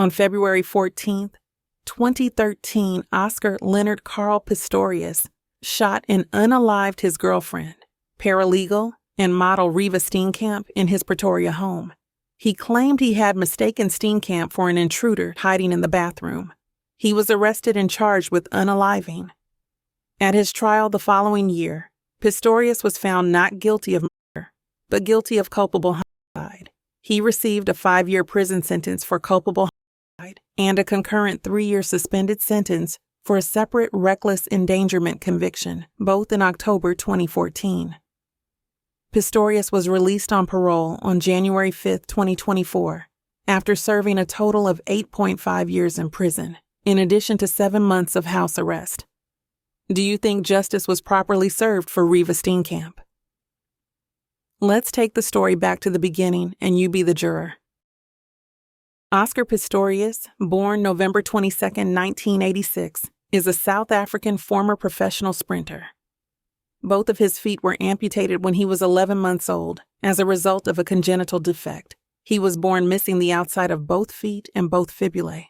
On February 14, 2013, Oscar Leonard Carl Pistorius shot and unalived his girlfriend, paralegal and model Riva Steenkamp, in his Pretoria home. He claimed he had mistaken Steenkamp for an intruder hiding in the bathroom. He was arrested and charged with unaliving. At his trial the following year, Pistorius was found not guilty of murder, but guilty of culpable homicide. He received a 5-year prison sentence for culpable homicide and a concurrent 3-year suspended sentence for a separate reckless endangerment conviction, both in October 2014. Pistorius was released on parole on January 5, 2024, after serving a total of 8.5 years in prison, in addition to 7 months of house arrest. Do you think justice was properly served for Riva Steenkamp? Let's take the story back to the beginning and you be the juror. Oscar Pistorius, born November 22, 1986, is a South African former professional sprinter. Both of his feet were amputated when he was 11 months old as a result of a congenital defect. He was born missing the outside of both feet and both fibulae.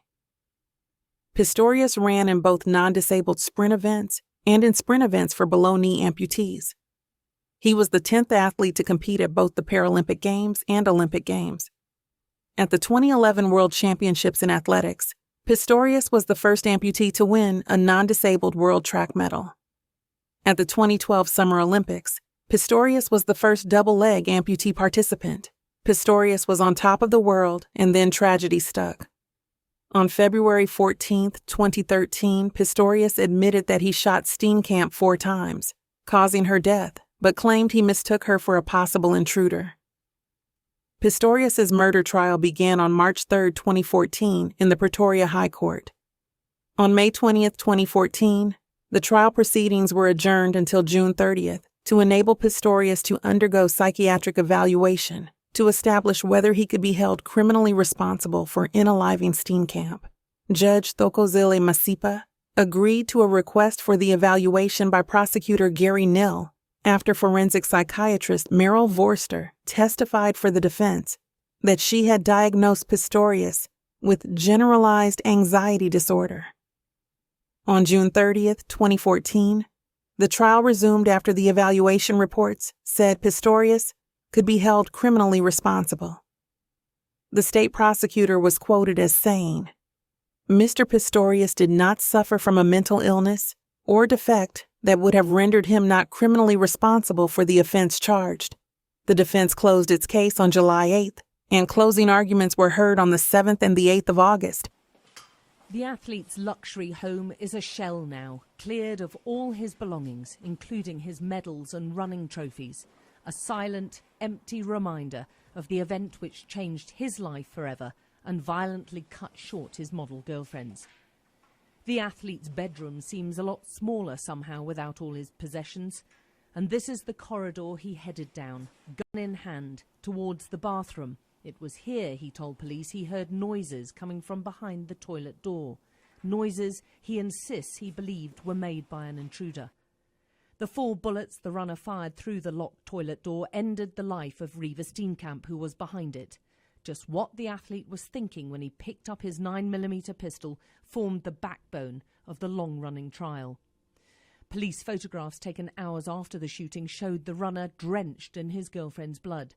Pistorius ran in both non-disabled sprint events and in sprint events for below-knee amputees. He was the 10th athlete to compete at both the Paralympic Games and Olympic Games. At the 2011 World Championships in Athletics, Pistorius was the first amputee to win a non-disabled world track medal. At the 2012 Summer Olympics, Pistorius was the first double-leg amputee participant. Pistorius was on top of the world, and then tragedy struck. On February 14, 2013, Pistorius admitted that he shot Steenkamp 4 times, causing her death, but claimed he mistook her for a possible intruder. Pistorius's murder trial began on March 3, 2014, in the Pretoria High Court. On May 20, 2014, the trial proceedings were adjourned until June 30th to enable Pistorius to undergo psychiatric evaluation to establish whether he could be held criminally responsible for unaliving Steenkamp. Judge Thokozile Masipa agreed to a request for the evaluation by prosecutor Gary Nell after forensic psychiatrist Meryl Vorster testified for the defense that she had diagnosed Pistorius with generalized anxiety disorder. On June 30, 2014, the trial resumed after the evaluation reports said Pistorius could be held criminally responsible. The state prosecutor was quoted as saying, "Mr. Pistorius did not suffer from a mental illness or defect that would have rendered him not criminally responsible for the offense charged." The defense closed its case on July 8th, and closing arguments were heard on the 7th and the 8th of August. The athlete's luxury home is a shell now, cleared of all his belongings, including his medals and running trophies. A silent, empty reminder of the event which changed his life forever and violently cut short his model girlfriend's. The athlete's bedroom seems a lot smaller somehow without all his possessions. And this is the corridor he headed down, gun in hand, towards the bathroom. It was here, he told police, he heard noises coming from behind the toilet door. Noises he insists he believed were made by an intruder. The 4 bullets the runner fired through the locked toilet door ended the life of Riva Steenkamp, who was behind it. Just what the athlete was thinking when he picked up his 9mm pistol formed the backbone of the long-running trial. Police photographs taken hours after the shooting showed the runner drenched in his girlfriend's blood.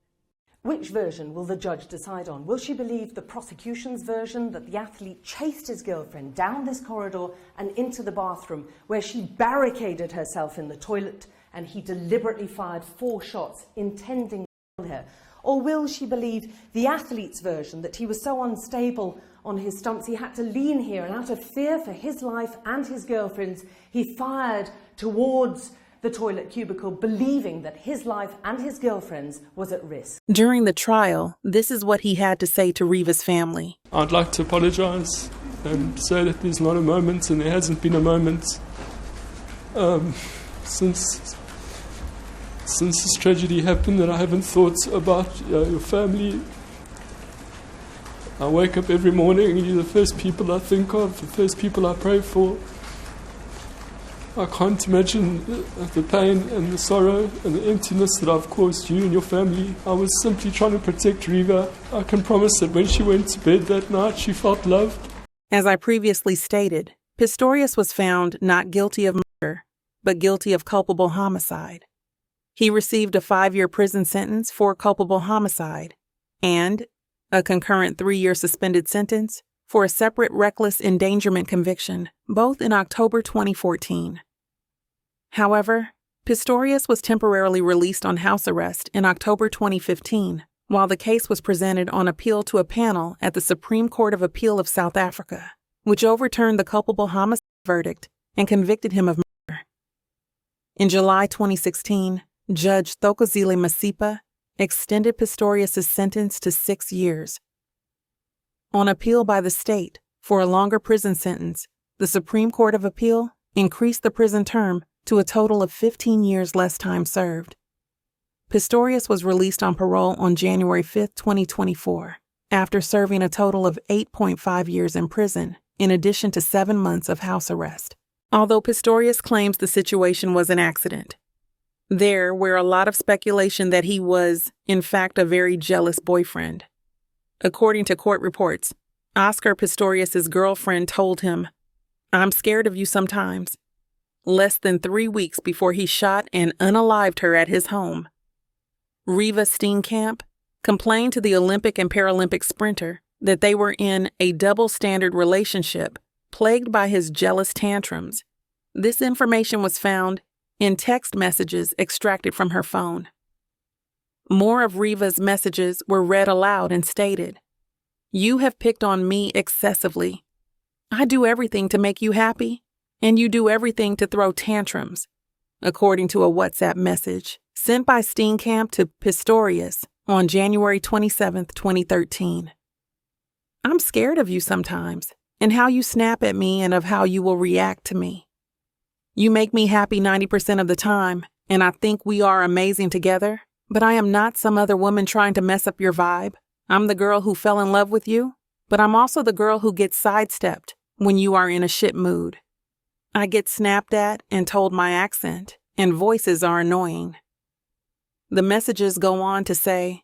Which version will the judge decide on? Will she believe the prosecution's version that the athlete chased his girlfriend down this corridor and into the bathroom, where she barricaded herself in the toilet and he deliberately fired 4 shots intending to kill her? Or will she believe the athlete's version that he was so unstable on his stumps he had to lean here, and out of fear for his life and his girlfriend's, he fired towards the toilet cubicle, believing that his life and his girlfriend's was at risk? During the trial, this is what he had to say to Riva's family. I'd like to apologise and say that there's not a moment, and there hasn't been a moment since this tragedy happened, that I haven't thought about your family. I wake up every morning, you're the first people I think of, the first people I pray for. I can't imagine the pain and the sorrow and the emptiness that I've caused you and your family. I was simply trying to protect Riva. I can promise that when she went to bed that night, she felt loved. As I previously stated, Pistorius was found not guilty of murder, but guilty of culpable homicide. He received a 5-year prison sentence for culpable homicide and a concurrent 3-year suspended sentence for a separate reckless endangerment conviction, both in October 2014. However, Pistorius was temporarily released on house arrest in October 2015, while the case was presented on appeal to a panel at the Supreme Court of Appeal of South Africa, which overturned the culpable homicide verdict and convicted him of murder. In July 2016, Judge Thokozile Masipa extended Pistorius' sentence to 6 years. On appeal by the state for a longer prison sentence, the Supreme Court of Appeal increased the prison term to a total of 15 years less time served. Pistorius was released on parole on January 5, 2024, after serving a total of 8.5 years in prison, in addition to 7 months of house arrest. Although Pistorius claims the situation was an accident, there were a lot of speculation that he was, in fact, a very jealous boyfriend. According to court reports, Oscar Pistorius' girlfriend told him, "I'm scared of you sometimes," less than 3 weeks before he shot and unalived her at his home. Riva Steenkamp complained to the Olympic and Paralympic sprinter that they were in a double-standard relationship plagued by his jealous tantrums. This information was found in text messages extracted from her phone. More of Riva's messages were read aloud and stated, "You have picked on me excessively. I do everything to make you happy, and you do everything to throw tantrums," according to a WhatsApp message sent by Steenkamp to Pistorius on January 27, 2013. "I'm scared of you sometimes, and how you snap at me and of how you will react to me. You make me happy 90% of the time, and I think we are amazing together, but I am not some other woman trying to mess up your vibe. I'm the girl who fell in love with you, but I'm also the girl who gets sidestepped when you are in a shit mood. I get snapped at and told my accent and voices are annoying." The messages go on to say,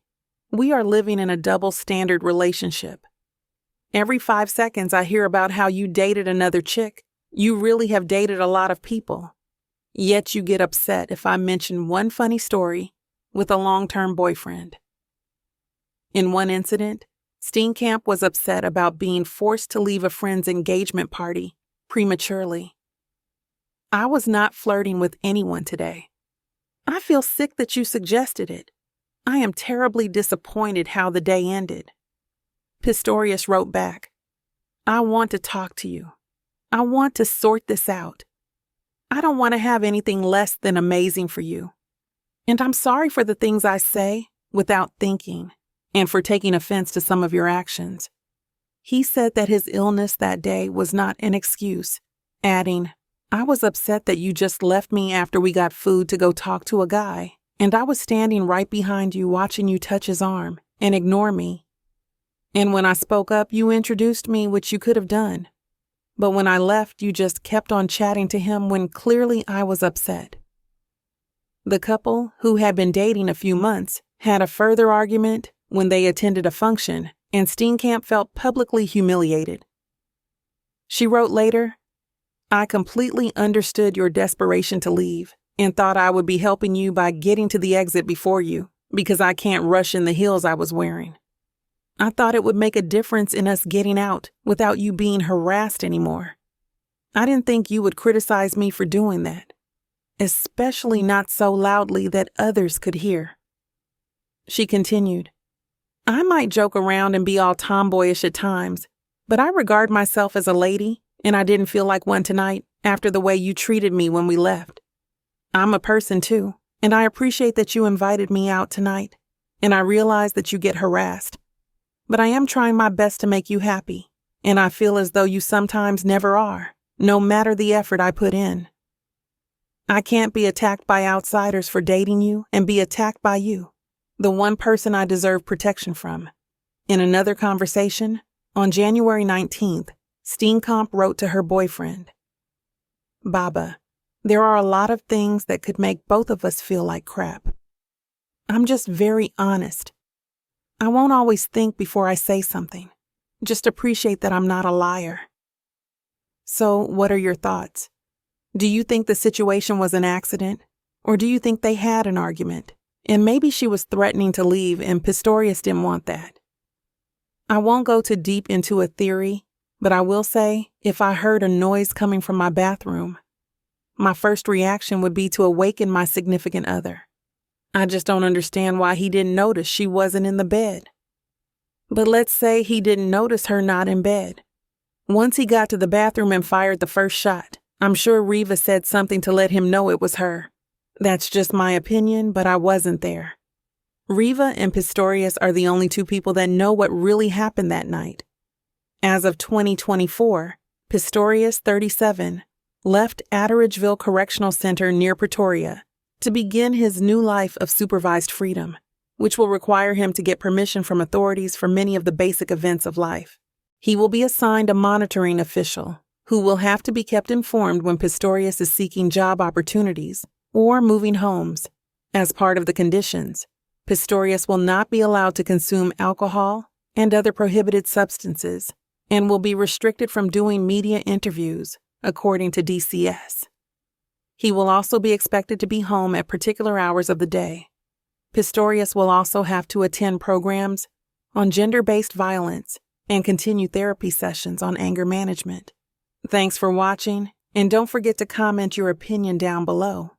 "We are living in a double-standard relationship. Every 5 seconds I hear about how you dated another chick. You really have dated a lot of people. Yet you get upset if I mention one funny story with a long-term boyfriend." In one incident, Steenkamp was upset about being forced to leave a friend's engagement party prematurely. "I was not flirting with anyone today. I feel sick that you suggested it. I am terribly disappointed how the day ended." Pistorius wrote back, "I want to talk to you. I want to sort this out. I don't want to have anything less than amazing for you. And I'm sorry for the things I say without thinking and for taking offense to some of your actions." He said that his illness that day was not an excuse, adding, "I was upset that you just left me after we got food to go talk to a guy, and I was standing right behind you watching you touch his arm and ignore me. And when I spoke up, you introduced me, which you could have done. But when I left, you just kept on chatting to him when clearly I was upset." The couple, who had been dating a few months, had a further argument when they attended a function, and Steenkamp felt publicly humiliated. She wrote later, "I completely understood your desperation to leave and thought I would be helping you by getting to the exit before you, because I can't rush in the heels I was wearing. I thought it would make a difference in us getting out without you being harassed anymore. I didn't think you would criticize me for doing that, especially not so loudly that others could hear." She continued, "I might joke around and be all tomboyish at times, but I regard myself as a lady, and I didn't feel like one tonight after the way you treated me when we left. I'm a person too, and I appreciate that you invited me out tonight, and I realize that you get harassed. But I am trying my best to make you happy, and I feel as though you sometimes never are, no matter the effort I put in. I can't be attacked by outsiders for dating you and be attacked by you, the one person I deserve protection from." In another conversation, on January 19th, Steenkamp wrote to her boyfriend, "Baba, There are a lot of things that could make both of us feel like crap. I'm just very honest. I won't always think before I say something. Just appreciate that I'm not a liar. So, what are your thoughts? Do you think the situation was an accident? Or do you think they had an argument? And maybe she was threatening to leave and Pistorius didn't want that. I won't go too deep into a theory, but I will say if I heard a noise coming from my bathroom, my first reaction would be to awaken my significant other. I just don't understand why he didn't notice she wasn't in the bed. But let's say he didn't notice her not in bed. Once he got to the bathroom and fired the first shot, I'm sure Reva said something to let him know it was her. That's just my opinion, but I wasn't there. Reva and Pistorius are the only two people that know what really happened that night. As of 2024, Pistorius, 37, left Atteridgeville Correctional Center near Pretoria to begin his new life of supervised freedom, which will require him to get permission from authorities for many of the basic events of life. He will be assigned a monitoring official who will have to be kept informed when Pistorius is seeking job opportunities or moving homes. As part of the conditions, Pistorius will not be allowed to consume alcohol and other prohibited substances and will be restricted from doing media interviews, according to DCS. He will also be expected to be home at particular hours of the day. Pistorius will also have to attend programs on gender-based violence and continue therapy sessions on anger management. Thanks for watching, and don't forget to comment your opinion down below.